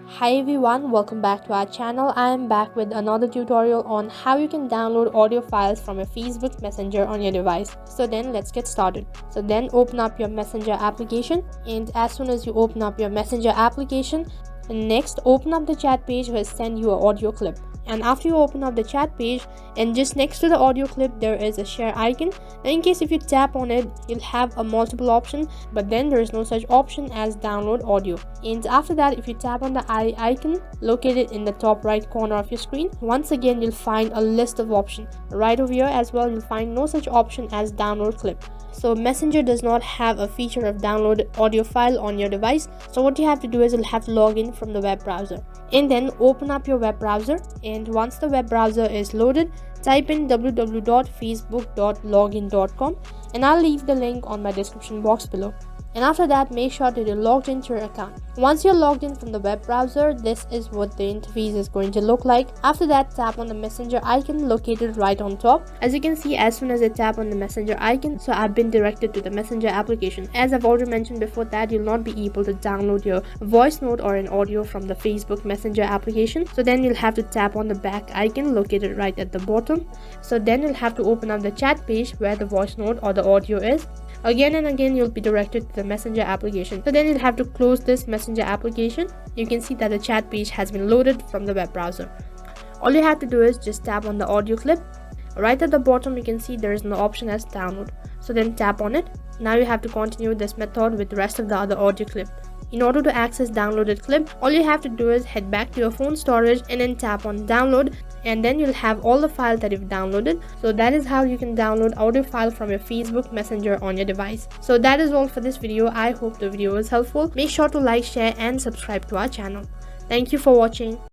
Hi everyone, welcome back to our channel. I am back with another tutorial on how you can download audio files from a Facebook Messenger on your device. So then let's get started. So then open up your Messenger application, and as soon as you open up your Messenger application, next open up the chat page where send you an audio clip. And after you open up the chat page, and just next to the audio clip there is a share icon. Now in case if you tap on it, you'll have a multiple option, but then there is no such option as download audio. And after that, if you tap on the eye icon located in the top right corner of your screen, once again you'll find a list of options. Right over here as well, you'll find no such option as download clip. So Messenger does not have a feature of download audio file on your device. So what you have to do is you'll have to log in from the web browser, and then open up your web browser. And once the web browser is loaded, type in www.facebook.login.com, and I'll leave the link on my description box below. And after that, make sure that you're logged into your account. Once you're logged in from the web browser, this is what the interface is going to look like. After that, tap on the Messenger icon located right on top. As you can see, as soon as I tap on the Messenger icon, so I've been directed to the Messenger application. As I've already mentioned before that you'll not be able to download your voice note or an audio from the Facebook Messenger application. So then you'll have to tap on the back icon located right at the bottom. So then you'll have to open up the chat page where the voice note or the audio is. Again and again you'll be directed to the Messenger application. So then you'll have to close this Messenger application. You can see that the chat page has been loaded from the web browser. All you have to do is just tap on the audio clip. Right at the bottom you can see there is no option as download. So then tap on it. Now you have to continue this method with the rest of the other audio clip. In order to access downloaded clip, all you have to do is head back to your phone storage and then tap on download, and then you'll have all the files that you've downloaded. So that is how you can download audio file from your Facebook Messenger on your device. So that is all for this video. I hope the video was helpful. Make sure to like, share and subscribe to our channel. Thank you for watching.